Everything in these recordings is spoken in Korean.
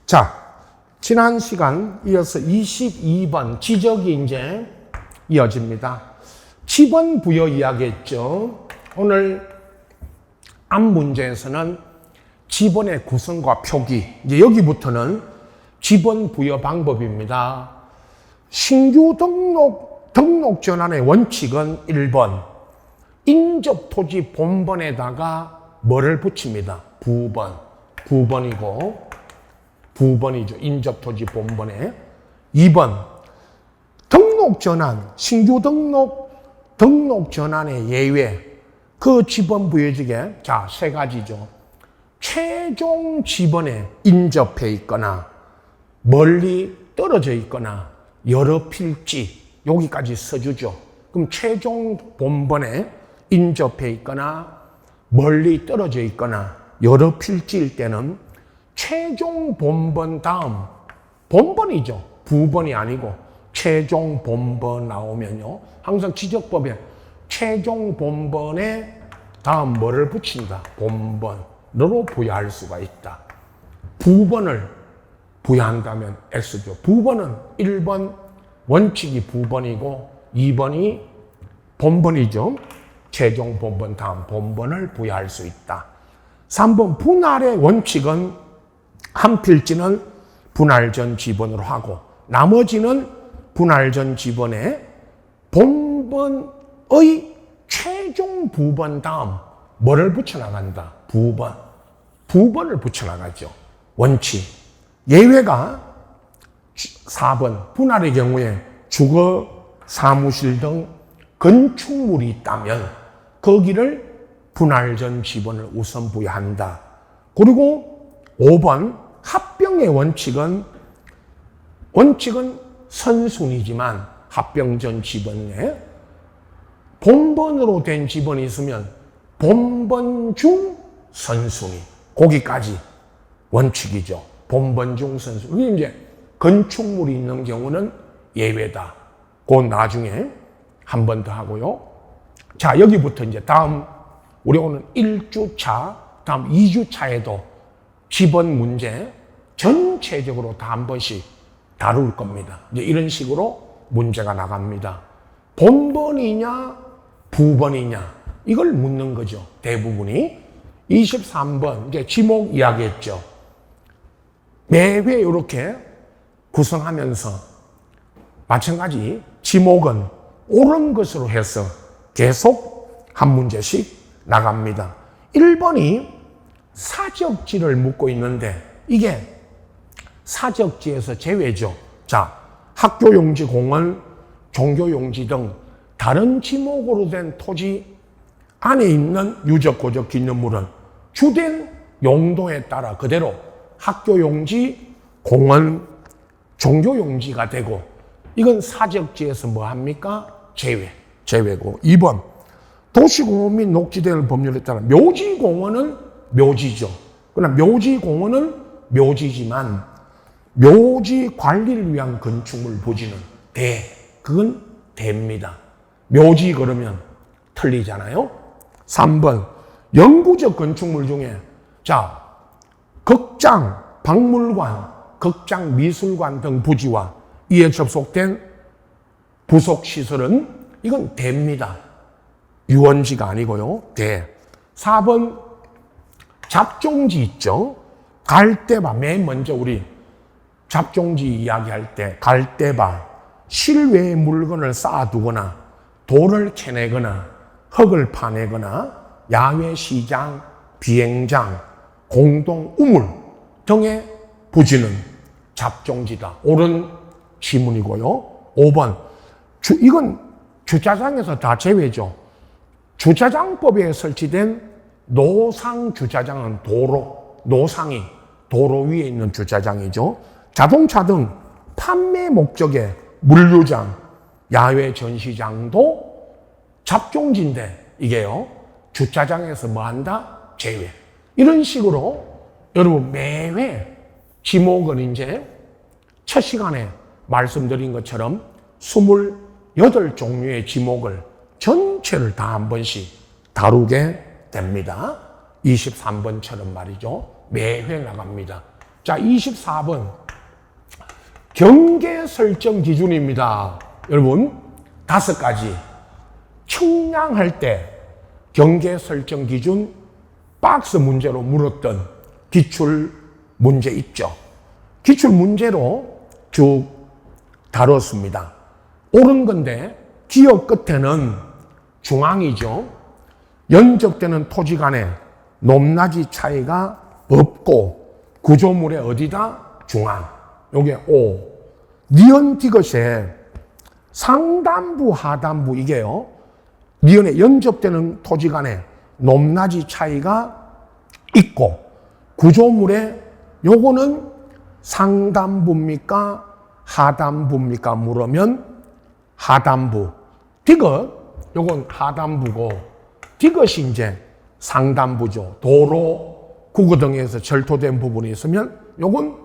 자, 지난 시간 이어서 22번 지적이 이제 이어집니다. 지번 부여 이야기했죠. 오늘 앞 문제에서는 지번의 구성과 표기, 이제 여기부터는 지번 부여 방법입니다. 신규 등록 전환의 원칙은 1번, 인접 토지 본번에다가 뭐를 붙입니다. 부번이죠. 인접 토지 본번에. 2번, 등록 전환, 신규 등록 전환의 예외. 그 지번 부여직에 자, 세 가지죠. 최종 지번에 인접해 있거나 멀리 떨어져 있거나 여러 필지, 여기까지 써주죠. 그럼 최종 본번에 인접해 있거나 멀리 떨어져 있거나 여러 필지일 때는 최종 본번 다음, 본번이죠. 부번이 아니고 최종 본번 나오면요. 항상 지적법에 최종 본번에 다음 뭐를 붙인다. 본번으로 부여할 수가 있다. 부번을 부여한다면 X죠. 부번은 1번 원칙이 부번이고 2번이 본번이죠. 최종 본번 다음 본번을 부여할 수 있다. 3번 분할의 원칙은 한 필지는 분할 전 지번으로 하고 나머지는 분할 전 지번에 본번의 최종 부번 다음 뭐를 붙여나간다? 부번을 붙여나가죠. 원칙. 예외가 4번 분할의 경우에 주거, 사무실 등 건축물이 있다면 거기를 분할 전 지번을 우선 부여한다. 그리고 5번 합병의 원칙은 선순위지만 합병 전 지번에 본번으로 된 지번이 있으면 본번 중 선순위. 거기까지 원칙이죠. 본번 중 선순위. 이제 건축물이 있는 경우는 예외다. 그건 나중에 한 번 더 하고요. 자, 여기부터 이제 다음 우리 오늘 1주차, 다음 2주차에도 지번 문제 전체적으로 다 한 번씩 다룰 겁니다. 이제 이런 식으로 문제가 나갑니다. 본번이냐, 부번이냐, 이걸 묻는 거죠. 대부분이. 23번, 이제 지목 이야기했죠. 매회 이렇게 구성하면서 마찬가지 지목은 옳은 것으로 해서 계속 한 문제씩 나갑니다. 1번이 사적지를 묻고 있는데 이게 사적지에서 제외죠. 자, 학교용지, 공원, 종교용지 등 다른 지목으로 된 토지 안에 있는 유적, 고적, 기념물은 주된 용도에 따라 그대로 학교용지, 공원, 종교용지가 되고 이건 사적지에서 뭐 합니까? 제외고. 2번 도시공원 및 녹지될 법률에 따라 묘지공원은 묘지죠. 그러나 묘지공원은 묘지지만 묘지 관리를 위한 건축물 부지는 그건 대입니다. 묘지 그러면 틀리잖아요. 3번 영구적 건축물 중에 자, 극장, 박물관, 극장, 미술관 등 부지와 이에 접속된 부속시설은 이건 대입니다. 유원지가 아니고요. 대. 4번 잡종지 있죠. 갈대밭. 맨 먼저 우리 잡종지 이야기할 때 갈대밭. 실외에 물건을 쌓아두거나 돌을 캐내거나 흙을 파내거나 야외 시장, 비행장, 공동 우물 등의 부지는 잡종지다. 옳은 지문이고요. 5번 이건 주차장에서 다 제외죠. 주차장법에 설치된 노상 주차장은 노상이 도로 위에 있는 주차장이죠. 자동차 등 판매 목적의 물류장, 야외 전시장도 잡종지인데 이게요. 주차장에서 뭐 한다? 제외. 이런 식으로 여러분 매회 지목은 이제 첫 시간에 말씀드린 것처럼 28종류의 지목을 전체를 다 한 번씩 다루게 됩니다. 23번처럼 말이죠. 매회 나갑니다. 자, 24번. 경계 설정 기준입니다. 여러분, 5가지. 측량할 때 경계 설정 기준 박스 문제로 물었던 기출 문제 있죠. 기출 문제로 쭉 다뤘습니다. 옳은 건데 기역 끝에는 중앙이죠. 연접되는 토지 간의 높낮이 차이가 없고 구조물의 어디다? 중앙. 요게 O. 니은 디귿에 상단부, 하단부 이게요. 니은에 연접되는 토지 간의 높낮이 차이가 있고 구조물의 요거는 상단부입니까? 하단부입니까? 물으면 하단부. 디귿, 요건 하단부고 디귿이 이제 상단부죠. 도로, 구거등에서 절토된 부분이 있으면 요건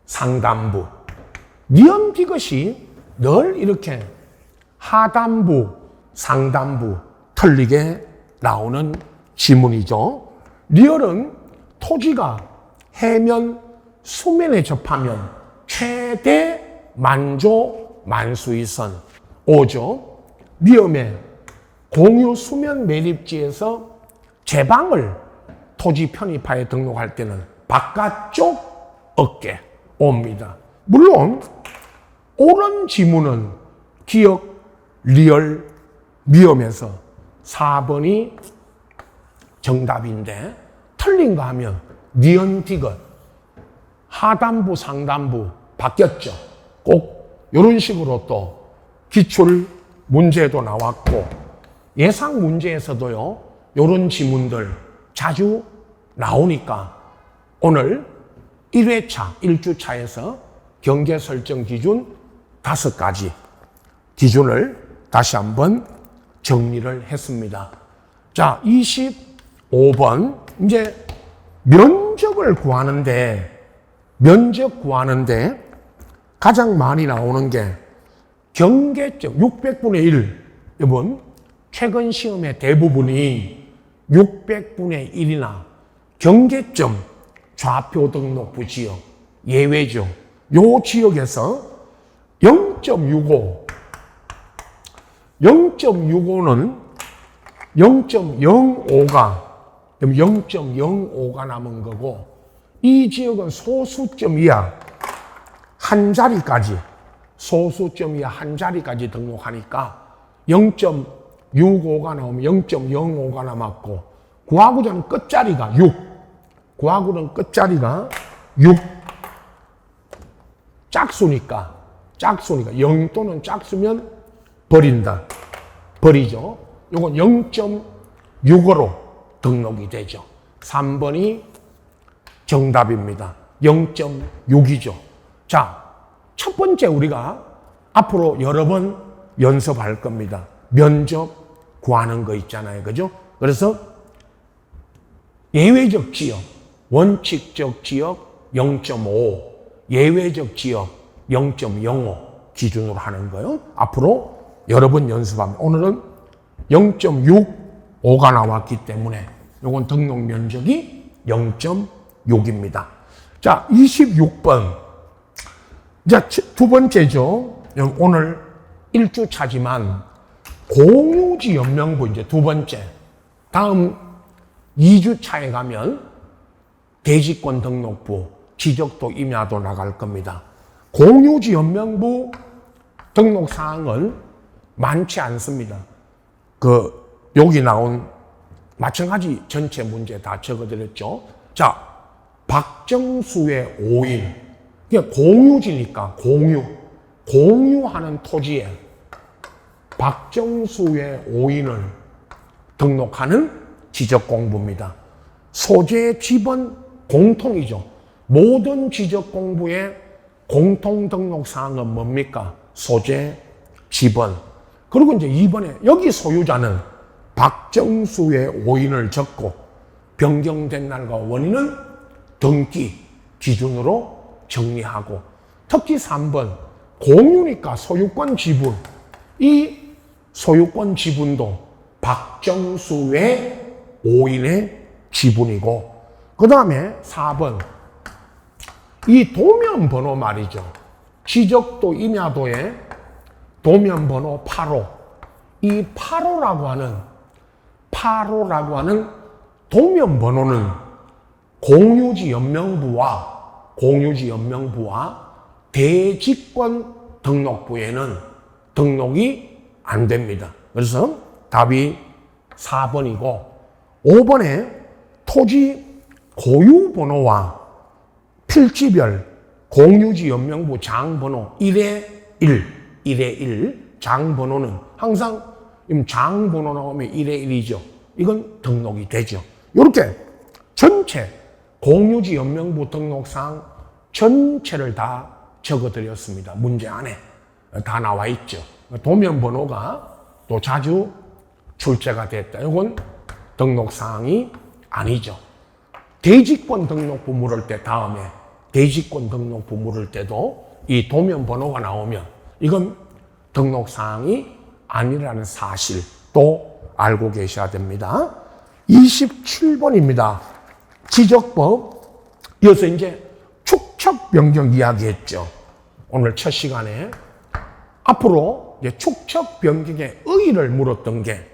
상단부. 니은 디귿이 늘 이렇게 하단부, 상단부 틀리게 나오는 지문이죠. 리얼은 토지가 해면, 수면에 접하면 최대 만조 만수의 선 오죠. 위험에 공유 수면 매립지에서 제방을 토지 편입하에 등록할 때는 바깥쪽 어깨 옵니다. 물론 옳은 지문은 기역, 리얼, 미음에서 4번이 정답인데 틀린 거 하면 니은 디귿 하단부, 상단부 바뀌었죠. 꼭 이런 식으로 또 기출 문제도 나왔고 예상 문제에서도요. 이런 지문들 자주 나오니까 오늘 1회차, 1주차에서 경계 설정 기준 5가지 기준을 다시 한번 정리를 했습니다. 자, 25번. 이제 면적 구하는데 가장 많이 나오는 게 경계점 600분의 1. 여러분, 최근 시험의 대부분이 600분의 1이나 경계점 좌표 등록부 지역 예외죠. 요 지역에서 0.65, 0.65는 0.05가 남은 거고 이 지역은 소수점 이하 한 자리까지 등록하니까 0.65가 나오면 0.05가 남았고 구하고자는 끝자리가 6. 구하고는 끝자리가 6. 짝수니까 0 또는 짝수면 버리죠. 요건 0.65로 등록이 되죠. 3번이 정답입니다. 0.6이죠. 자, 첫 번째 우리가 앞으로 여러 번 연습할 겁니다. 면적 구하는 거 있잖아요. 그죠? 그래서 예외적 지역, 원칙적 지역 0.5, 예외적 지역 0.05 기준으로 하는 거예요. 앞으로 여러 번 연습하면 오늘은 0.65가 나왔기 때문에 이건 등록 면적이 0.6입니다. 자, 26번. 자, 두 번째죠. 오늘 1주차지만 공유지 연명부 이제 두 번째. 다음 2주차에 가면 대지권 등록부, 지적도 임야도 나갈 겁니다. 공유지 연명부 등록 사항은 많지 않습니다. 여기 나온 마찬가지 전체 문제 다 적어드렸죠. 자, 박정수의 5인. 그러니까 공유지니까 공유하는 토지에 박정수의 5인을 등록하는 지적공부입니다. 소재 지번 공통이죠. 모든 지적공부의 공통 등록 사항은 뭡니까? 소재 지번. 그리고 이제 2번에 여기 소유자는 박정수의 5인을 적고 변경된 날과 원인은 등기 기준으로 정리하고 특히 3번 공유니까 소유권 지분. 이 소유권 지분도 박정수의 5인의 지분이고 그 다음에 4번 이 도면번호 말이죠. 지적도 임야도의 도면번호 8호. 이 8호라고 하는 도면번호는 공유지 연명부와 대지권 등록부에는 등록이 안 됩니다. 그래서 답이 4번이고 5번에 토지 고유번호와 필지별 공유지 연명부 장번호 1의 1 장번호는 항상 장번호 나오면 1의 1이죠. 이건 등록이 되죠. 이렇게 전체 공유지 연명부 등록상 전체를 다 적어드렸습니다. 문제 안에 다 나와 있죠. 도면번호가 또 자주 출제가 됐다. 이건 등록사항이 아니죠. 대지권 등록부 물을 때 다음에 대지권 등록부 물을 때도 이 도면번호가 나오면 이건 등록사항이 아니라는 사실 또 알고 계셔야 됩니다. 27번입니다. 지적법. 이어서 이제 축척 변경 이야기했죠. 오늘 첫 시간에 앞으로 이제 축척 변경의 의의를 물었던 게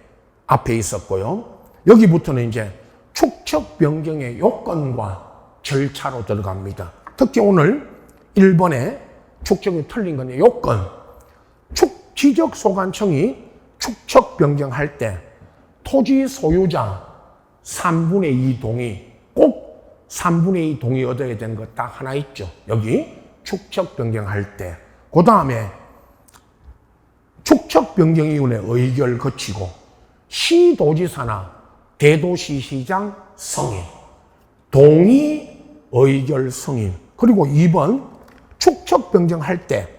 앞에 있었고요. 여기부터는 이제 축척 변경의 요건과 절차로 들어갑니다. 특히 오늘 1번에 축척이 틀린 건 요건. 지적소관청이 축척 변경할 때 토지 소유자 3분의 2 동의, 꼭 3분의 2 동의 얻어야 되는 것 딱 하나 있죠. 여기 축척 변경할 때. 그 다음에 축척 변경위원회 의결 거치고 시도지사나 대도시시장 승인, 동의 의결 승인. 그리고 2번 축척 변경할 때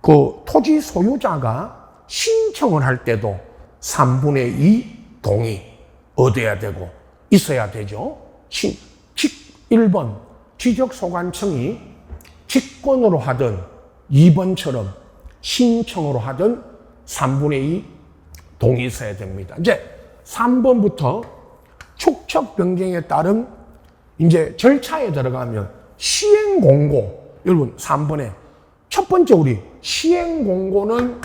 그 토지 소유자가 신청을 할 때도 3분의 2 동의 얻어야 되고 있어야 되죠. 1번 지적소관청이 직권으로 하든 2번처럼 신청으로 하든 3분의 2 동의 있어야 됩니다. 이제 3번부터 축척 변경에 따른 이제 절차에 들어가면 시행공고. 여러분 3번에 첫 번째 우리 시행공고는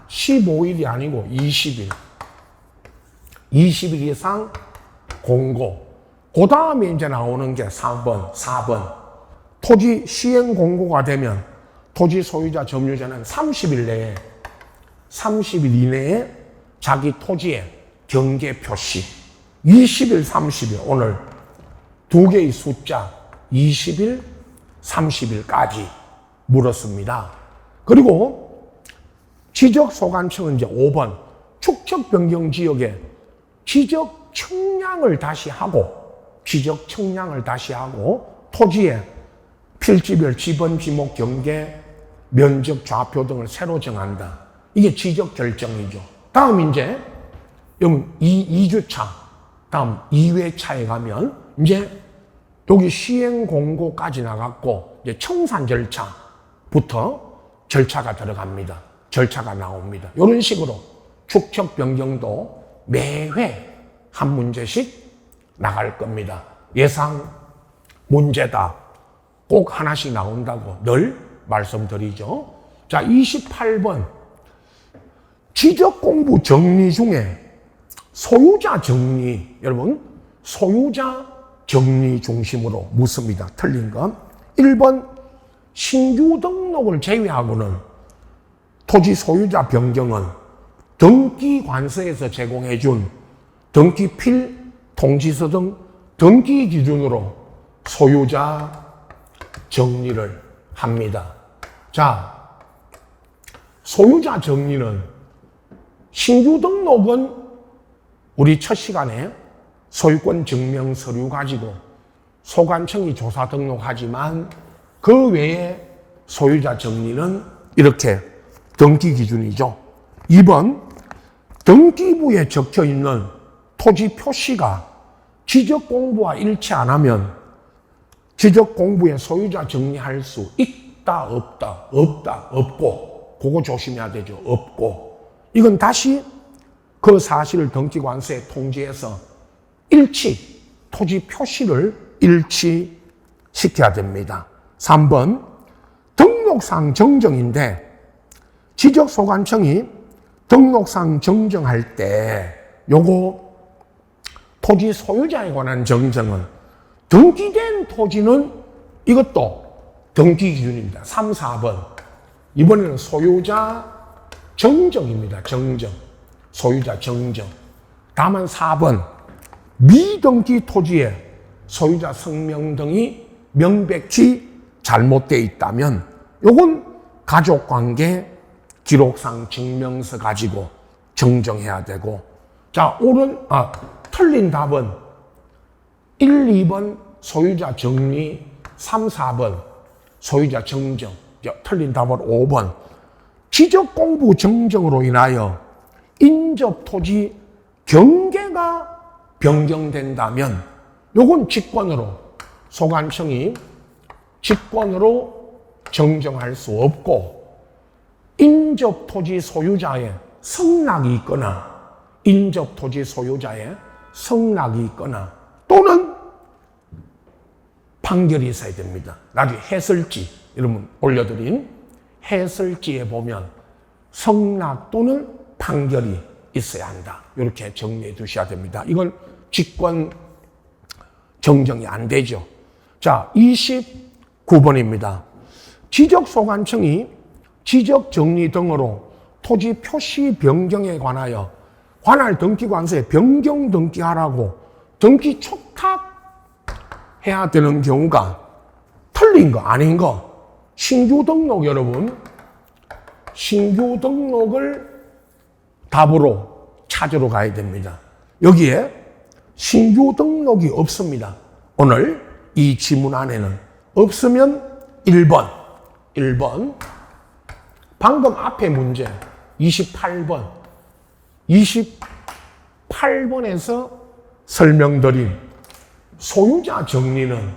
15일이 아니고 20일. 20일 이상 공고. 그 다음에 이제 나오는 게 4번. 토지 시행공고가 되면 토지 소유자 점유자는 30일 이내에 자기 토지의 경계 표시. 20일, 30일. 오늘 두 개의 숫자 20일, 30일까지 물었습니다. 그리고 지적소관청은 이제 5번 축척 변경 지역에 지적 청량을 다시 하고 토지의 필지별 지번, 지목, 경계, 면적, 좌표 등을 새로 정한다. 이게 지적 결정이죠. 다음 이제 2주차, 다음 2회차에 가면 이제 여기 시행 공고까지 나갔고 이제 청산 절차부터 절차가 들어갑니다. 절차가 나옵니다. 이런 식으로 축척 변경도 매회 한 문제씩 나갈 겁니다. 예상 문제다. 꼭 하나씩 나온다고 늘 말씀드리죠. 자, 28번. 지적 공부 정리 중에 소유자 정리, 여러분, 소유자 정리 중심으로 묻습니다. 틀린 건 1번 신규 등록을 제외하고는 토지 소유자 변경은 등기관서에서 제공해준 등기필, 통지서 등 등기 기준으로 소유자 정리를 합니다. 자, 소유자 정리는 신규 등록은 우리 첫 시간에 소유권 증명 서류 가지고 소관청이 조사 등록하지만 그 외에 소유자 정리는 이렇게 등기 기준이죠. 2번 등기부에 적혀 있는 토지 표시가 지적 공부와 일치 안 하면 지적 공부에 소유자 정리할 수 있다, 없고. 그거 조심해야 되죠. 없고. 이건 다시 그 사실을 등기관서에 통지해서 토지 표시를 일치하게 시켜야 됩니다. 3번 등록상 정정인데 지적소관청이 등록상 정정할 때 요거 토지 소유자에 관한 정정은 등기된 토지는 이것도 등기 기준입니다. 3, 4번. 이번에는 소유자 정정입니다. 정정. 소유자 정정. 다만 4번. 미등기 토지에 소유자 성명 등이 명백히 잘못되어 있다면 요건 가족관계 기록상 증명서 가지고 정정해야 되고, 자, 틀린 답은 1, 2번 소유자 정리, 3, 4번 소유자 정정. 틀린 답은 5번. 지적공부 정정으로 인하여 인접토지 경계가 변경된다면 요건 직권으로 소관청이 직권으로 정정할 수 없고, 인접토지 소유자의 성락이 있거나 인접토지 소유자의 성락이 있거나 또는 판결이 있어야 됩니다. 나중에 해설지, 여러분 올려드린 해설지에 보면 성락 또는 판결이 있어야 한다. 이렇게 정리해 두셔야 됩니다. 이건 직권 정정이 안 되죠. 자, 29번입니다. 지적소관청이 지적정리 등으로 토지 표시 변경에 관하여 관할 등기관서에 변경 등기하라고 등기 촉탁해야 되는 경우가 틀린 거 아닌 거. 신규 등록, 여러분 신규 등록을 답으로 찾으러 가야 됩니다. 여기에 신규 등록이 없습니다. 오늘 이 지문 안에는 없으면 1번 방금 앞에 문제 28번 28번에서 설명드린 소유자 정리는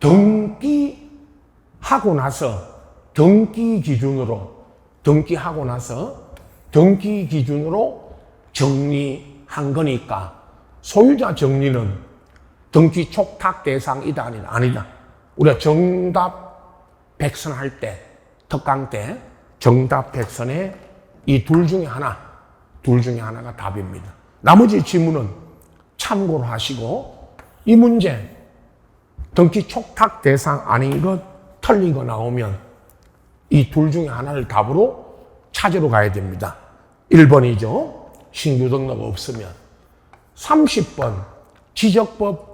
등기하고 나서 등기 기준으로 정리한 거니까 소유자 정리는 등기 촉탁 대상이다 아니다. 우리가 정답 100선 할 때, 특강 때 정답 100선에 이 둘 중에 하나가 답입니다. 나머지 지문은 참고로 하시고, 이 문제 등기 촉탁 대상 아닌 것, 틀린 거 나오면 이 둘 중에 하나를 답으로 찾으러 가야 됩니다. 1번이죠. 신규 등록 없으면. 30번 지적법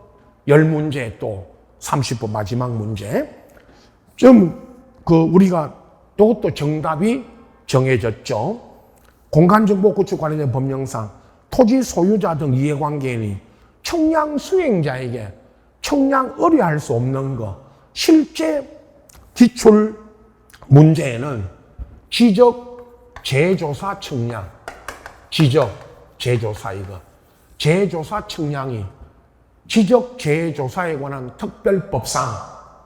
10문제 또 30번 마지막 문제. 우리가 이것도 정답이 정해졌죠. 공간정보 구축 관련된 법령상 토지 소유자 등 이해관계인이 청량 수행자에게 청량 의뢰할 수 없는 것, 실제 기출 문제에는 지적 재조사 청량, 지적 재조사 이거 재조사 청량이 지적 재조사에 관한 특별법상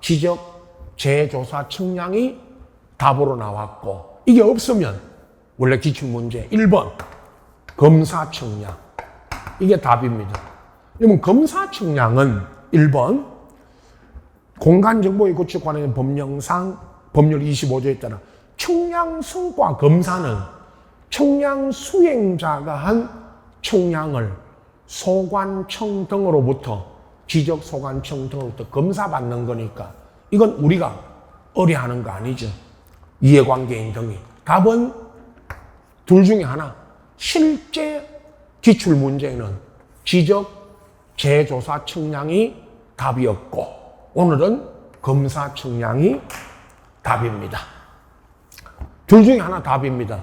지적 재조사 청량이 답으로 나왔고, 이게 없으면 원래 기출문제 1번 검사 청량, 이게 답입니다. 그러면 검사 청량은 1번 공간정보의 구축 관련된 법령상 법률 25조에 따라 청량 성과 검사는 청량 수행자가 한 청량을 소관청 등으로부터 지적소관청 등으로부터 검사받는 거니까 이건 우리가 의뢰하는 거 아니죠. 이해관계인 등이. 답은 둘 중에 하나. 실제 기출문제는 지적 재조사 청량이 답이었고 오늘은 검사 청량이 답입니다. 둘 중에 하나 답입니다.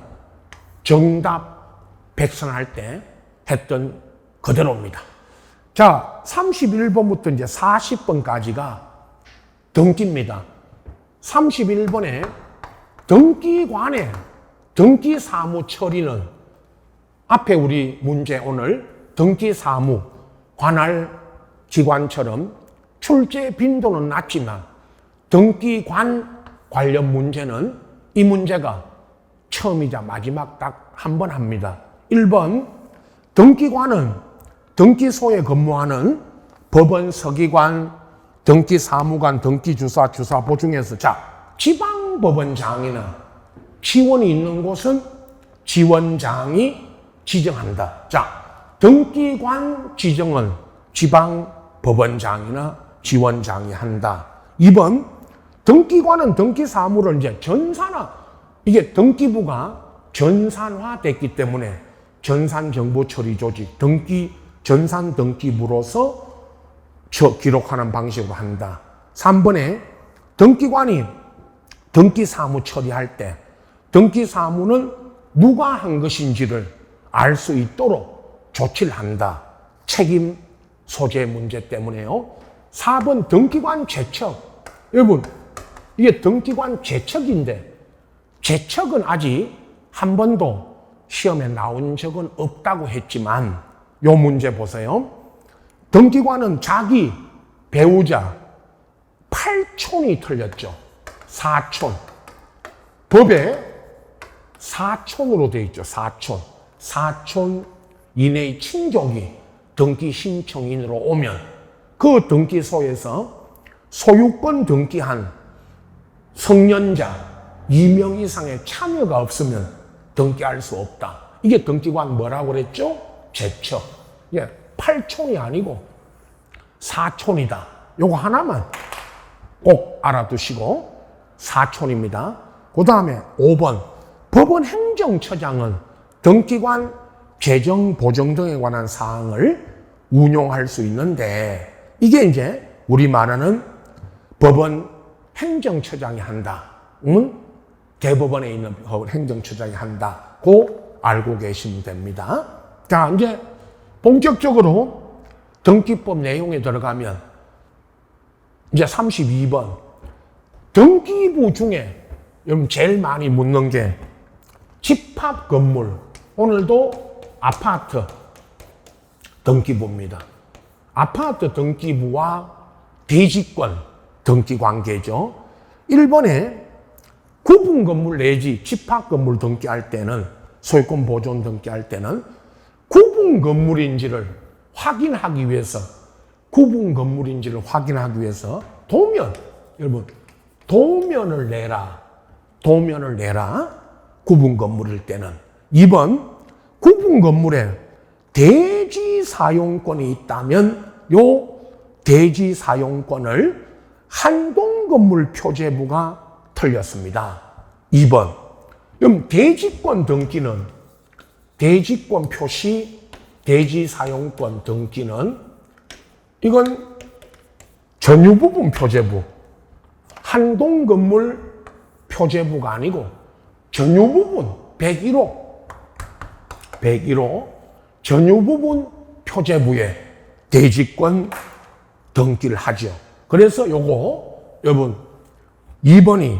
정답 100선 할 때 했던 그대로입니다. 자, 31번부터 이제 40번까지가 등기입니다. 31번에 등기관의 등기사무 처리는 앞에 우리 문제 오늘 등기사무 관할 기관처럼 출제 빈도는 낮지만 등기관 관련 문제는 이 문제가 처음이자 마지막 딱 한 번 합니다. 1번 등기관은 등기소에 근무하는 법원 서기관, 등기사무관, 등기주사, 주사보 중에서 자, 지방법원장이나 지원이 있는 곳은 지원장이 지정한다. 자, 등기관 지정은 지방법원장이나 지원장이 한다. 2번, 등기관은 등기사무를 이제 이게 등기부가 전산화됐기 때문에 전산정보처리조직, 전산등기부로서 기록하는 방식으로 한다. 3번에 등기관이 등기사무 처리할 때 등기사무는 누가 한 것인지를 알 수 있도록 조치를 한다. 책임 소재 문제 때문에요. 4번 등기관 제척. 여러분, 이게 등기관 제척인데 제척은 아직 한 번도 시험에 나온 적은 없다고 했지만 요 문제 보세요. 등기관은 자기 배우자 8촌이 틀렸죠. 4촌. 법에 4촌으로 되어 있죠. 4촌. 4촌 이내의 친족이 등기 신청인으로 오면 그 등기소에서 소유권 등기한 성년자 2명 이상의 참여가 없으면 등기할 수 없다. 이게 등기관 뭐라고 그랬죠? 제척. 예, 8촌이 아니고 4촌이다. 요거 하나만 꼭 알아두시고 4촌입니다. 그 다음에 5번 법원 행정처장은 등기관 재정 보정 등에 관한 사항을 운용할 수 있는데 이게 이제 우리 말하는 법원 행정처장이 한다. 대법원에 있는 행정처장이 한다고 알고 계시면 됩니다. 자, 이제 본격적으로 등기법 내용에 들어가면 이제 32번 등기부 중에 제일 많이 묻는 게 집합 건물, 오늘도 아파트 등기부입니다. 아파트 등기부와 대지권 등기 관계죠. 1번에 구분 건물 내지 집합 건물 등기할 때는 소유권 보존 등기할 때는 구분 건물인지를 확인하기 위해서 도면, 여러분 도면을 내라. 구분 건물일 때는. 2번 구분 건물에 대지 사용권이 있다면 요 대지 사용권을 한동 건물 표제부가 틀렸습니다. 2번. 그럼 대지권 등기는 대지권 표시, 대지 사용권 등기는 이건 전유부분 표제부, 한동 건물 표제부가 아니고 전유부분 101호 전유부분 표제부에 대지권 등기를 하죠. 그래서 요거 여러분 2번이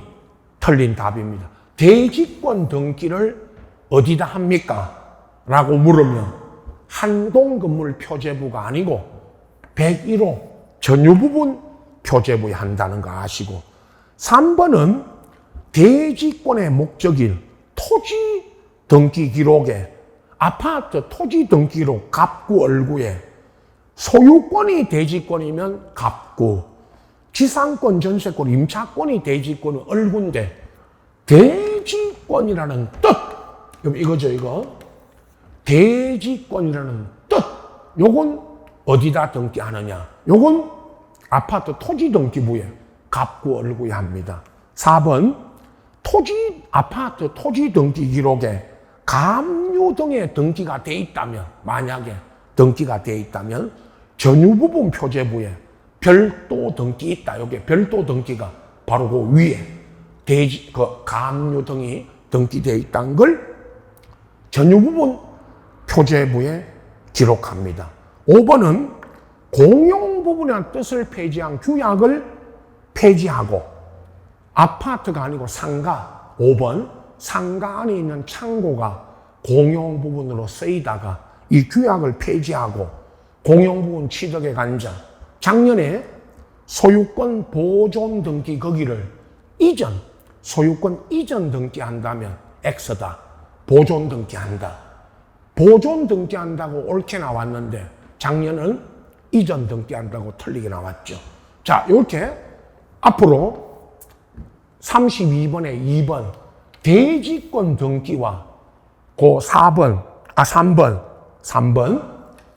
틀린 답입니다. 대지권 등기를 어디다 합니까? 라고 물으면 한동 건물 표제부가 아니고 101호 전유부분 표제부에 한다는 거 아시고 3번은 대지권의 목적인 토지 등기 기록에 아파트 토지 등기 기록 갑구 얼구에 소유권이 대지권이면 갑구, 지상권, 전세권, 임차권이 대지권은 얼구인데 대지권이라는 뜻, 그럼 이거죠, 이거. 대지권이라는 뜻, 요건 어디다 등기하느냐? 요건 아파트 토지 등기부에 갑구 얼구에 합니다. 4번 아파트 토지 등기 기록에 감유 등의 등기가 돼 있다면, 만약에 등기가 돼 있다면 전유부분 표제부에 별도 등기 있다. 여기 별도 등기가 바로 그 위에 감유 등이 등기되어 있다는 걸 전유부분 표제부에 기록합니다. 5번은 공용 부분의 뜻을 폐지한 규약을 폐지하고 아파트가 아니고 상가, 5번 상가 안에 있는 창고가 공용 부분으로 쓰이다가 이 규약을 폐지하고 공용 부분 취득에 간자, 작년에 소유권 보존 등기 거기를 소유권 이전 등기한다면 X다. 보존 등기한다. 보존 등기한다고 옳게 나왔는데 작년은 이전 등기한다고 틀리게 나왔죠. 자, 이렇게 앞으로 32번에 2번 대지권 등기와 그 3번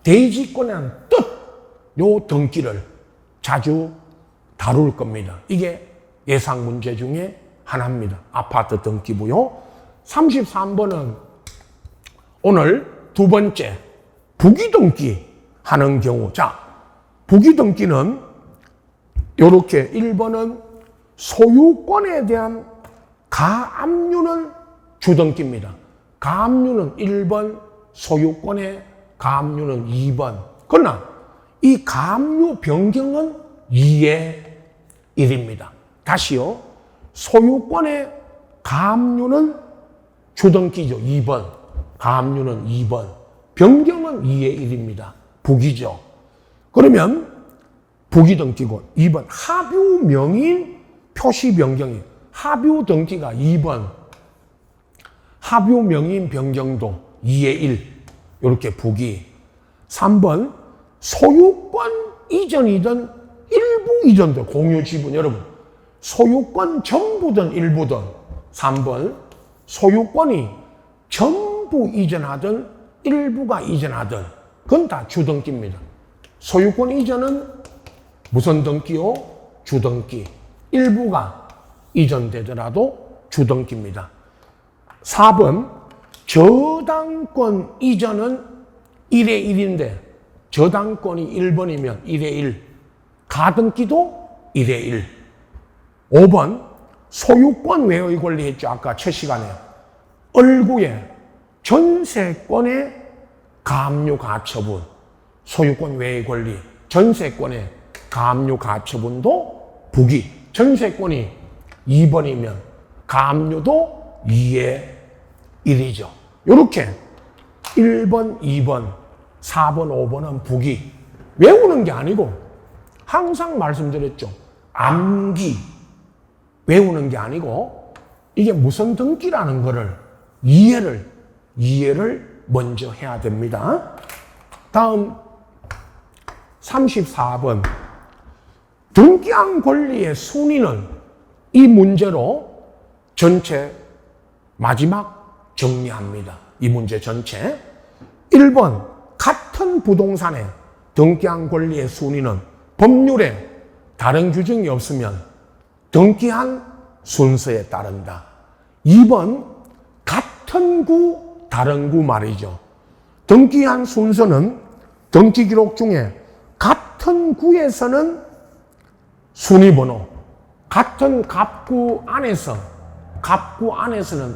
대지권에 대한 뜻, 요 등기를 자주 다룰 겁니다. 이게 예상 문제 중에 하나입니다. 아파트 등기부요. 33번은 오늘 두 번째 부기등기 하는 경우. 자, 부기등기는 요렇게 1번은 소유권에 대한 가압류는 주등기입니다. 가압류는 1번, 소유권의 가압류는 2번. 그러나 이 가압류 변경은 2의 1입니다. 다시요. 소유권의 가압류는 주등기죠. 2번. 가압류는 2번. 변경은 2의 1입니다. 부기죠. 그러면 부기등기고 2번 하뷰 명인 표시 변경이 하뷰 등기가 2번. 하뷰 명인 변경도 2의 1. 이렇게 부기. 3번 소유권 이전이든 일부 이전도 공유 지분. 여러분 소유권 전부든 일부든 3번 소유권이 전부 이전하든 일부가 이전하든 그건 다 주등기입니다. 소유권 이전은 무슨 등기요? 주등기. 일부가 이전되더라도 주등기입니다. 4번 저당권 이전은 1의 1인데 저당권이 1번이면 1의 1. 가등기도 1의 1. 5번 소유권 외의 권리 했죠. 아까 첫 시간에. 얼구에 전세권의 가압류 가처분. 소유권 외의 권리. 전세권의 가압류 가처분도 부기. 전세권이 2번이면 가압류도 2의 1이죠. 이렇게 1번, 2번, 4번, 5번은 부기. 외우는 게 아니고 항상 말씀드렸죠. 암기. 외우는 게 아니고 이게 무슨 등기라는 거를 이해를 먼저 해야 됩니다. 다음 34번 등기한 권리의 순위는 이 문제로 전체 마지막 정리합니다. 이 문제 전체. 1번 같은 부동산의 등기한 권리의 순위는 법률에 다른 규정이 없으면 등기한 순서에 따른다. 2번 같은 구 다른 구 말이죠. 등기한 순서는 등기 기록 중에 같은 구에서는 순위번호, 같은 갑구 안에서는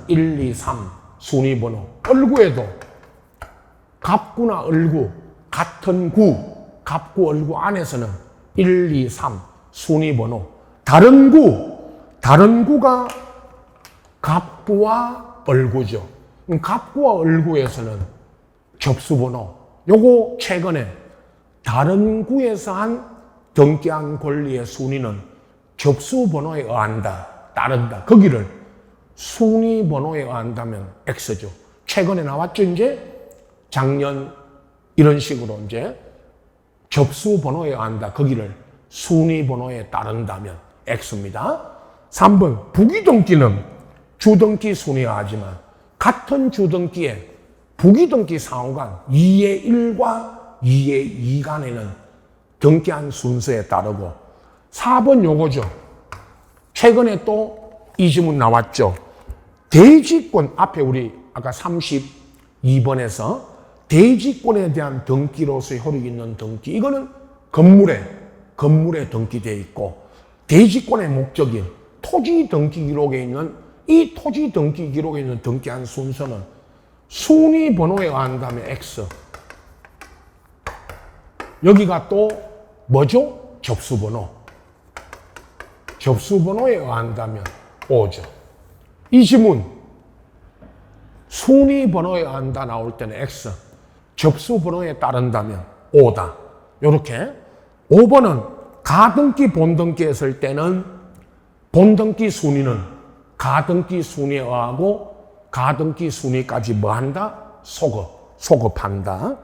1, 2, 3 순위번호. 얼구에도 갑구나 얼구, 같은 구, 갑구, 얼구 안에서는 1, 2, 3 순위번호. 다른 구가 갑구와 얼구죠. 갑구와 얼구에서는 접수번호. 요거 최근에 다른 구에서 한 등기한 권리의 순위는 접수번호에 의한다, 따른다. 거기를 순위번호에 의한다면 X죠. 최근에 나왔죠, 이제? 작년 이런 식으로 이제 접수번호에 의한다. 거기를 순위번호에 따른다면 X입니다. 3번 부기등기는 주등기 순위화하지만 같은 주등기에 부기등기 상호간 2의 1과 2의 2 간에는 등기한 순서에 따르고. 4번 요거죠. 최근에 또 이 질문 나왔죠. 대지권 앞에 우리 아까 32번에서 대지권에 대한 등기로서의 효력이 있는 등기. 이거는 건물에 등기되어 있고 대지권의 목적인 토지 등기 기록에 있는 이 토지 등기 기록에 있는 등기한 순서는 순위 번호에 의한다면 X. 여기가 또 뭐죠? 접수번호. 접수번호에 의한다면 O죠. 이 지문 순위 번호에 의한다 나올 때는 X. 접수번호에 따른다면 O다. 요렇게. 5번은 가등기 본등기 했을 때는 본등기 순위는 가등기 순위에 의하고 가등기 순위까지 뭐 한다? 소급한다.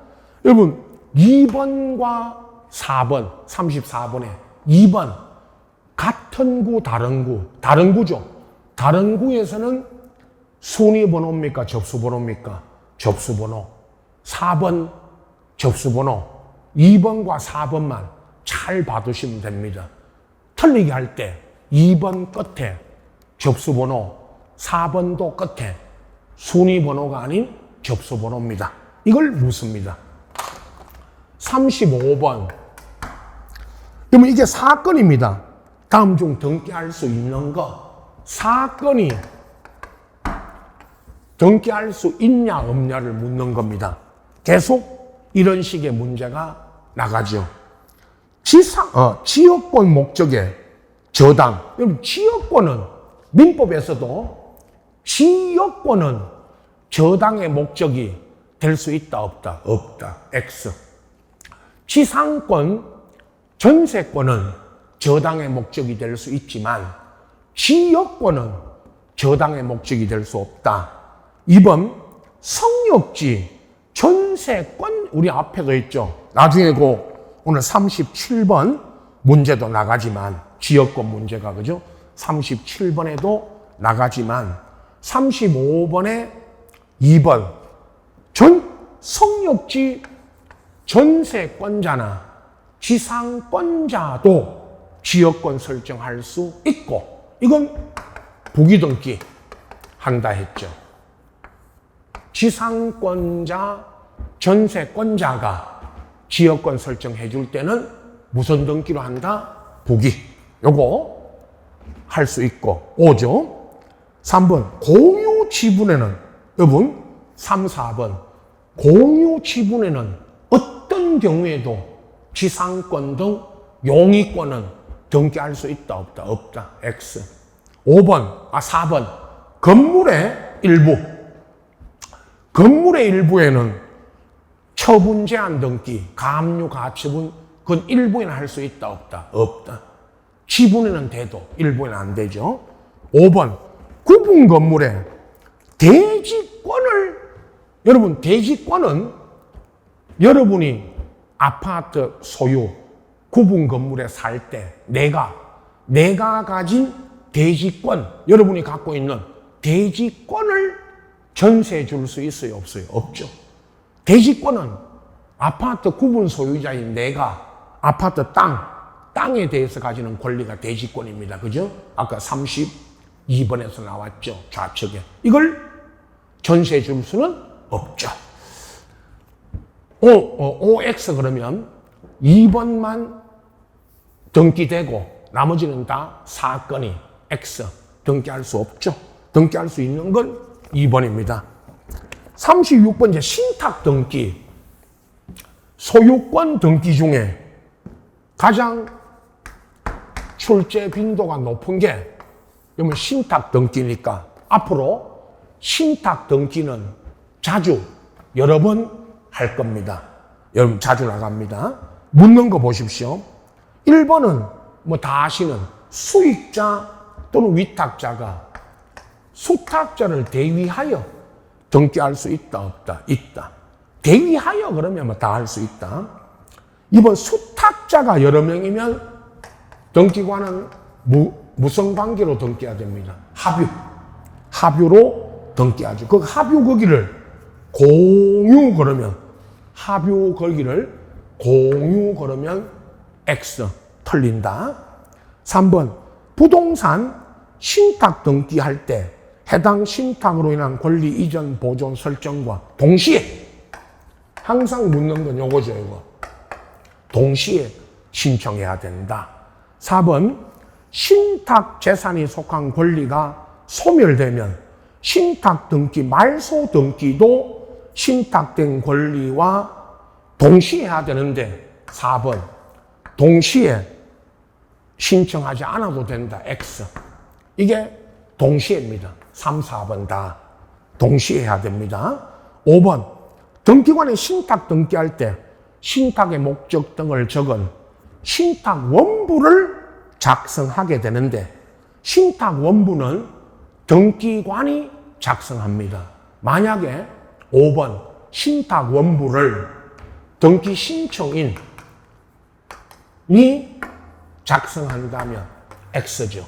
여러분 2번과 4번, 34번에 2번 같은 구 다른 구, 다른 구죠. 다른 구에서는 순위번호입니까? 접수번호입니까? 접수번호. 4번 접수번호. 2번과 4번만 잘 봐두시면 됩니다. 틀리게 할 때 2번 끝에 접수번호, 4번도 끝에 순위번호가 아닌 접수번호입니다. 이걸 묻습니다. 35번. 그러면 이게 사건입니다. 다음 중 등기할 수 있는 거. 사건이 등기할 수 있냐 없냐를 묻는 겁니다. 계속 이런 식의 문제가 나가죠. 지역권 목적의 저당. 여러분, 지역권은 민법에서도 지역권은 저당의 목적이 될 수 있다, 없다? 없다. X. 지상권, 전세권은 저당의 목적이 될 수 있지만 지역권은 저당의 목적이 될 수 없다. 2번, 성역지, 전세권, 우리 앞에도 있죠. 나중에 오늘 37번 문제도 나가지만, 지역권 문제가, 그죠? 37번에도 나가지만, 35번에 2번, 성역지 전세권자나 지상권자도 지역권 설정할 수 있고, 이건 부기등기 한다 했죠. 지상권자, 전세권자가 지역권 설정해 줄 때는 무슨 등기로 한다? 부기. 요거 할 수 있고. 5죠. 3번, 공유 지분에는, 여러분, 3, 4번, 공유 지분에는 어떤 경우에도 지상권 등 용의권은 등기할 수 있다, 없다? 없다. X. 4번, 건물의 일부. 건물의 일부에는 처분 제한 등기, 가압류, 가처분, 그건 일부에는 할 수 있다, 없다? 없다. 지분에는 돼도 일부에는 안 되죠. 5번, 구분 건물에 대지권을, 여러분, 대지권은 여러분이 아파트 소유, 구분 건물에 살 때 내가 가진 대지권, 여러분이 갖고 있는 대지권을 전세해 줄 수 있어요, 없어요? 없죠. 대지권은 아파트 구분 소유자인 내가 아파트 땅에 대해서 가지는 권리가 대지권입니다. 그죠? 아까 32번에서 나왔죠. 좌측에. 이걸 전세해 줄 수는 없죠. OX 그러면 2번만 등기되고 나머지는 다 사건이 X. 등기할 수 없죠. 등기할 수 있는 건 2번입니다. 36번째 신탁 등기. 소유권 등기 중에 가장 출제 빈도가 높은 게 그러면 신탁 등기니까 앞으로 신탁 등기는 자주 여러 번 할 겁니다. 여러분 자주 나갑니다. 묻는 거 보십시오. 1번은 다 아시는 수익자 또는 위탁자가 수탁자를 대위하여 등기할 수 있다, 없다? 있다. 대위하여 그러면 다 할 수 있다. 2번 수탁자가 여러 명이면 등기관은 무슨 관계로 등기해야 됩니다. 합유로 등기하죠. 그 합유 거기를 공유 그러면 합유 거기를 공유 그러면 X 틀린다. 3번 부동산 신탁 등기할 때 해당 신탁으로 인한 권리 이전 보존 설정과 동시에 항상 묻는 건 요거죠. 이거. 동시에 신청해야 된다. 4번 신탁 재산이 속한 권리가 소멸되면 신탁 등기 말소 등기도 신탁된 권리와 동시에 해야 되는데 4번 동시에 신청하지 않아도 된다. X. 이게 동시에입니다. 3, 4번 다 동시에 해야 됩니다. 5번 등기관에 신탁 등기할 때 신탁의 목적 등을 적은 신탁 원부를 작성하게 되는데 신탁 원부는 등기관이 작성합니다. 만약에 5번 신탁 원부를 등기 신청인이 작성한다면 X죠.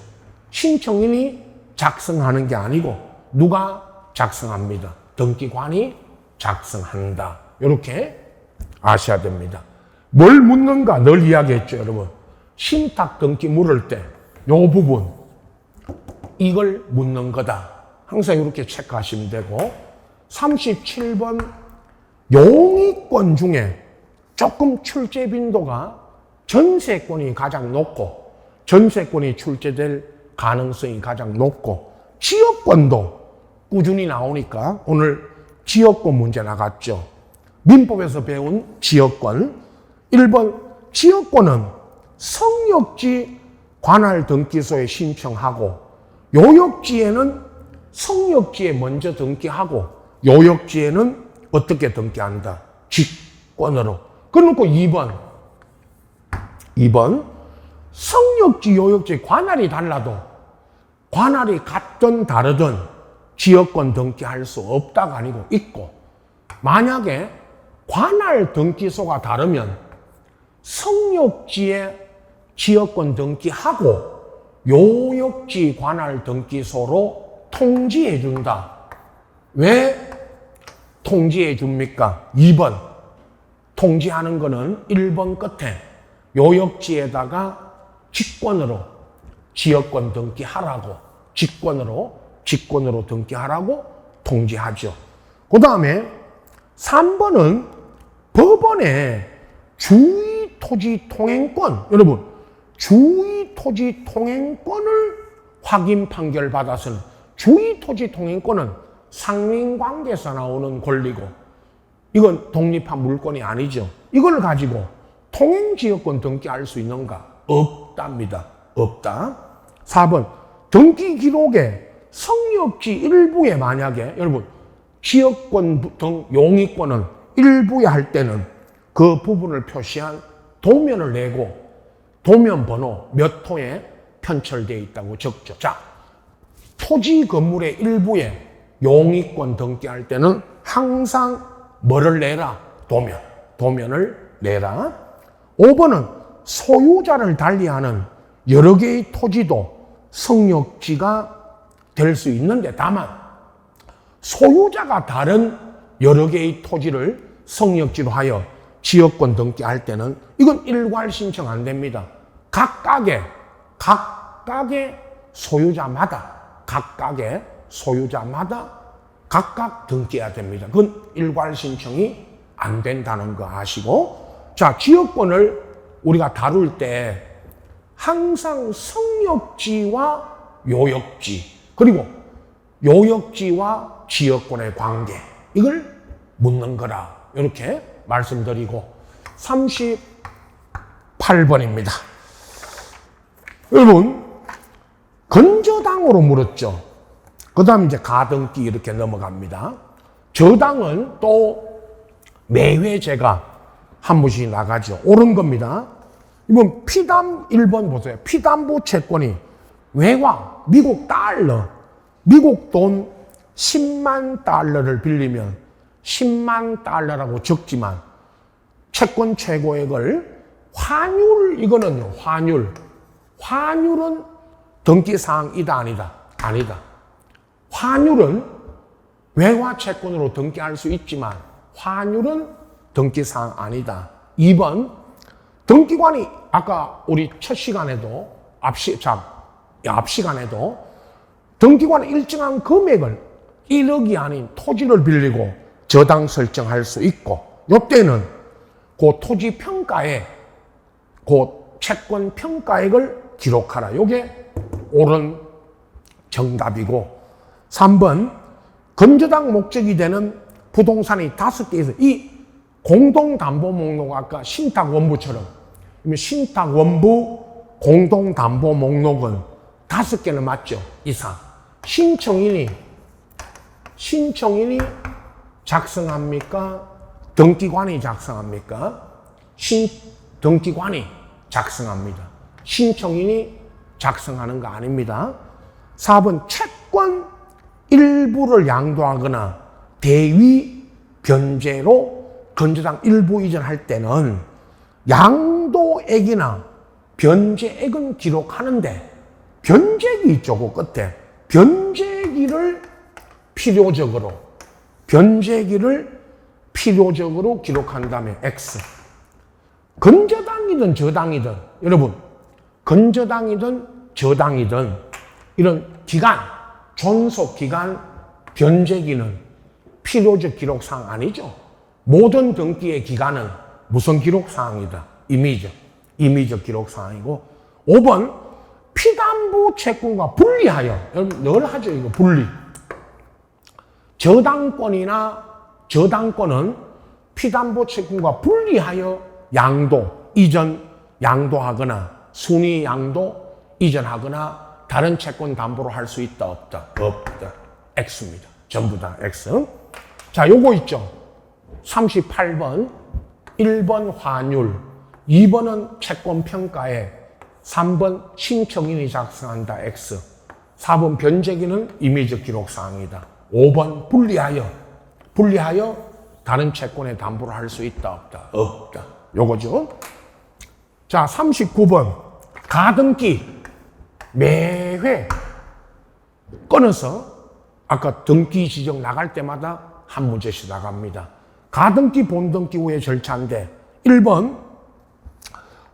신청인이 작성하는 게 아니고 누가 작성합니다. 등기관이 작성한다. 이렇게 아셔야 됩니다. 뭘 묻는가 늘 이야기했죠, 여러분. 신탁 등기 물을 때 이 부분 이걸 묻는 거다. 항상 이렇게 체크하시면 되고 37번 용의권 중에 조금 출제 빈도가 전세권이 가장 높고 전세권이 출제될 가능성이 가장 높고 지역권도 꾸준히 나오니까 오늘 지역권 문제 나갔죠. 민법에서 배운 지역권 1번 지역권은 성역지 관할 등기소에 신청하고 요역지에는 성역지에 먼저 등기하고 요역지에는 어떻게 등기한다? 직권으로. 그러고 2번 성역지 요역지 관할이 달라도 관할이 같든 다르든 지역권 등기할 수 없다가 아니고 있고 만약에 관할 등기소가 다르면 성역지에 지역권 등기하고 요역지 관할 등기소로 통지해 준다. 왜 통지해 줍니까? 2번 통지하는 거는 1번 끝에 요역지에다가 직권으로 지역권 등기하라고 직권으로 등기하라고 통지하죠. 그 다음에 3번은 법원의 주의토지통행권, 여러분 주의토지통행권을 확인 판결 받아서는 주의토지통행권은 상민관계에서 나오는 권리고 이건 독립한 물권이 아니죠. 이걸 가지고 통행지역권 등기할 수 있는가? 없답니다. 없다. 4번 등기 기록에 성역지 일부에 만약에 여러분 지역권 등 용의권은 일부에 할 때는 그 부분을 표시한 도면을 내고 도면 번호 몇 호에 편철되어 있다고 적죠. 자, 토지 건물의 일부에 용의권 등기할 때는 항상 뭐를 내라? 도면을 내라. 5번은 소유자를 달리하는 여러 개의 토지도 성역지가 될 수 있는데 다만 소유자가 다른 여러 개의 토지를 성역지로 하여 지역권 등기할 때는 이건 일괄 신청 안 됩니다. 각각의 소유자마다 각각 등기해야 됩니다. 그건 일괄 신청이 안 된다는 거 아시고 자, 지역권을 우리가 다룰 때 항상 성역지와 요역지 그리고 요역지와 지역권의 관계 이걸 묻는 거라 이렇게 말씀드리고 38번입니다. 여러분 건저당으로 물었죠. 그 다음 이제 가등기 이렇게 넘어갑니다. 저당은 또 매회 제가 한 번씩 나가죠. 옳은 겁니다. 이번 피담 1번 보세요. 피담보 채권이 외화 미국 달러 미국 돈 10만 달러를 빌리면 10만 달러라고 적지만 채권 최고액을 환율 환율은 등기사항이다 아니다. 환율은 외화 채권으로 등기할 수 있지만 환율은 등기사항 아니다. 2번 등기관이 아까 우리 첫 시간에도 앞 시간에도 등기관은 일정한 금액을 1억이 아닌 토지를 빌리고 저당 설정할 수 있고 이때는 그 토지 평가에 그 채권 평가액을 기록하라. 이게 옳은 정답이고 3번 건저당 목적이 되는 부동산이 5개에서 이 공동담보 목록 아까 신탁원부처럼 신탁원부 공동담보 목록은 5개는 맞죠? 이상 신청인이 작성합니까? 등기관이 작성합니까? 등기관이 작성합니다. 신청인이 작성하는 거 아닙니다. 4번 채권 일부를 양도하거나 대위 변제로 건저당 일부 이전할 때는 양도액이나 변제액은 기록하는데 변제기 있죠, 그 끝에. 변제기를 필요적으로 기록한 다음에 X. 건저당이든 저당이든, 여러분, 건저당이든 저당이든, 이런 기간, 존속 기간 변제기는 필요적 기록사항 아니죠. 모든 등기의 기간은 무슨 기록사항이다? 임의적 기록사항이고. 5번, 피담보 채권과 분리하여. 여러분, 늘 하죠, 이거 분리. 저당권은 피담보 채권과 분리하여 양도하거나 순위 양도, 이전하거나 다른 채권 담보로 할 수 있다, 없다? 없다. X입니다. 전부 다 X. 자, 요거 있죠. 38번. 1번 환율, 2번은 채권평가에, 3번 신청인이 작성한다, X. 4번 변제기는 임의적 기록사항이다. 5번 분리하여 다른 채권에 담보를 할 수 있다, 없다? 없다. 요거죠. 자, 39번. 가등기. 매회 끊어서 아까 등기 지정 나갈 때마다 한 문제씩 나갑니다. 가등기 본등기 후의 절차인데 1번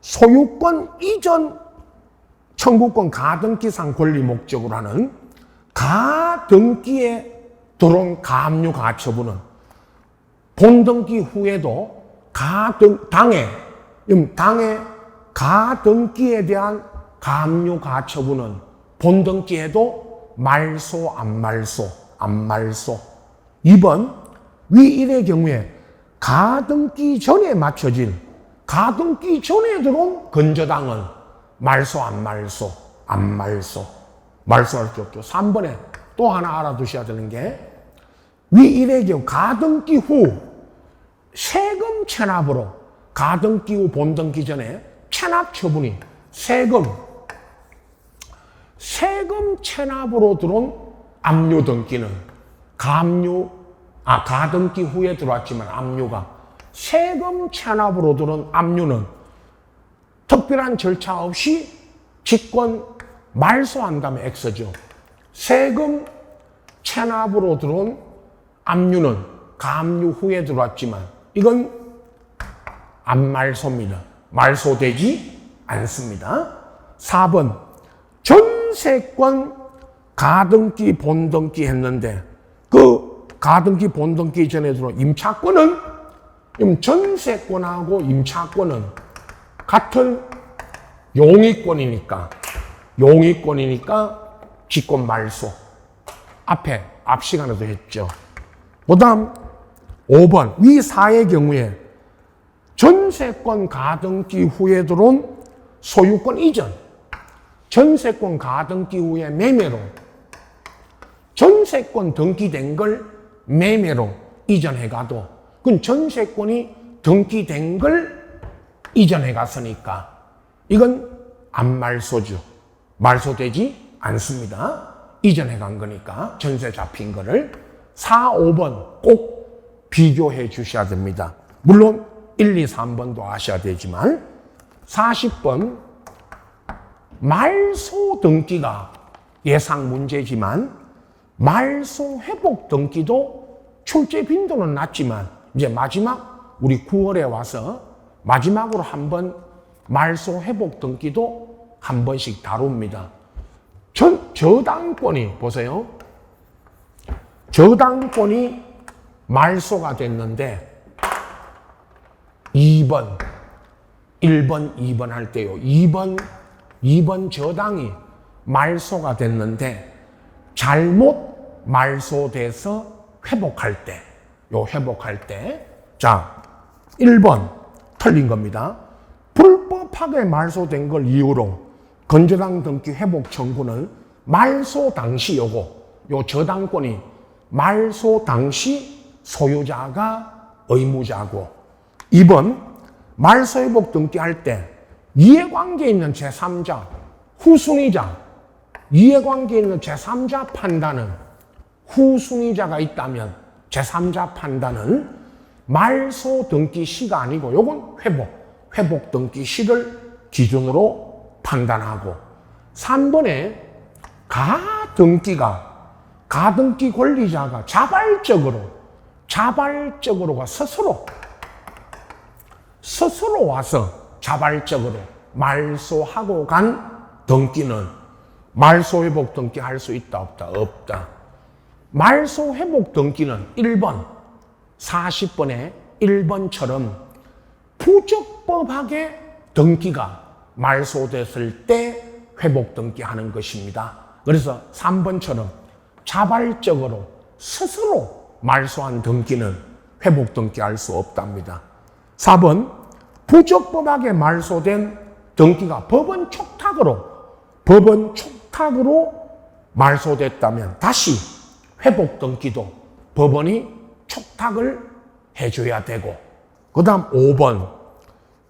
소유권 이전 청구권 가등기상 권리 목적으로 하는 가등기에 들어온 가압류 가처분은 본등기 후에도 당의 가등기에 대한 가압류 가처분은 본등기에도 말소 안 말소. 2번 위 일의 경우에 가등기 전에 가등기 전에 들어온 건저당은 말소 안 말소. 말소할 수 없죠. 3번에 또 하나 알아두셔야 되는 게 위 일의 경우 가등기 후 세금 체납으로 가등기 후 본등기 전에 체납 처분이 세금 체납으로 들어온 압류 등기는 가등기 후에 들어왔지만 압류가 세금 체납으로 들어온 압류는 특별한 절차 없이 직권 말소한 다음에 X죠. 세금 체납으로 들어온 압류는 가압류 후에 들어왔지만 이건 안 말소입니다. 말소되지 않습니다. 4번 전세권 가등기 본등기 했는데 그 가등기 본등기 전에 들어온 임차권은 전세권하고 임차권은 같은 용의권이니까 직권 말소. 앞 시간에도 했죠. 그 다음 5번 위 사의 경우에 전세권 가등기 후에 들어온 소유권 이전, 전세권 가등기 후에 매매로 전세권 등기된 걸 매매로 이전해가도 그건 전세권이 등기된 걸 이전해갔으니까 이건 안 말소죠. 말소되지 않습니다. 이전해간 거니까 전세 잡힌 거를 4, 5번 꼭 비교해 주셔야 됩니다. 물론 1, 2, 3번도 아셔야 되지만 40번 말소 등기가 예상 문제지만 말소 회복 등기도 출제 빈도는 낮지만 이제 마지막 우리 9월에 와서 마지막으로 한번 말소 회복 등기도 한 번씩 다룹니다. 저당권이 보세요. 저당권이 말소가 됐는데 1번, 2번 할 때요. 2번 저당이 말소가 됐는데 잘못 말소돼서 회복할 때, 자, 1번 틀린 겁니다. 불법하게 말소된 걸 이유로 건저당 등기 회복 청구는 말소 당시 요 저당권이 말소 당시 소유자가 의무자고 2번 말소 회복 등기할 때 이해관계에 있는 제3자, 후순위자, 이해관계에 있는 제3자 판단은 후순위자가 있다면 제3자 판단은 말소 등기 시가 아니고 요건 회복 등기 시를 기준으로 판단하고 3번에 가등기 권리자가 자발적으로가 스스로 와서 자발적으로 말소하고 간 등기는 말소회복 등기 할 수 있다 없다? 없다. 말소회복 등기는 1번 40번에 1번처럼 부적법하게 등기가 말소됐을 때 회복 등기하는 것입니다. 그래서 3번처럼 자발적으로 스스로 말소한 등기는 회복 등기할 수 없답니다. 4번 부적법하게 말소된 등기가 법원 촉탁으로 말소됐다면 다시 회복 등기도 법원이 촉탁을 해줘야 되고, 그 다음 5번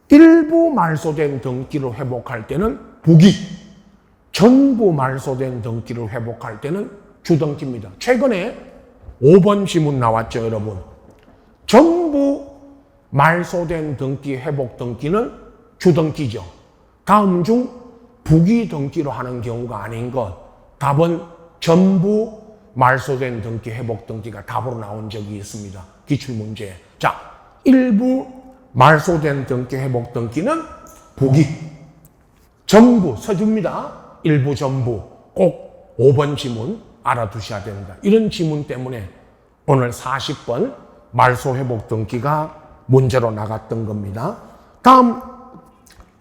일부 말소된 등기를 회복할 때는 부기, 전부 말소된 등기를 회복할 때는 주등기입니다. 최근에 5번 지문 나왔죠, 여러분. 전부 말소된 등기 회복 등기는 주등기죠. 다음 중 부기 등기로 하는 경우가 아닌 것, 답은 전부 말소된 등기 회복 등기가 답으로 나온 적이 있습니다. 기출문제. 자, 일부 말소된 등기 회복 등기는 부기, 전부 서줍니다. 일부 전부 꼭 5번 지문 알아두셔야 됩니다. 이런 지문 때문에 오늘 40번 말소 회복 등기가 문제로 나갔던 겁니다. 다음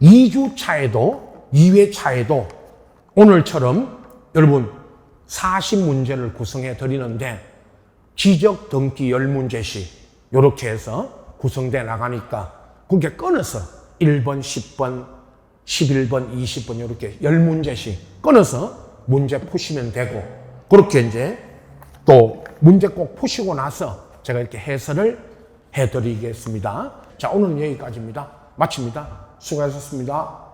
2회 차에도 오늘처럼 여러분 40문제를 구성해 드리는데 지적 등기 10문제씩 이렇게 해서 구성돼 나가니까 그게 끊어서 1번, 10번, 11번, 20번 이렇게 10문제씩 끊어서 문제 푸시면 되고, 그렇게 이제 또 문제 꼭 푸시고 나서 제가 이렇게 해설을 해드리겠습니다. 자, 오늘은 여기까지입니다. 마칩니다. 수고하셨습니다.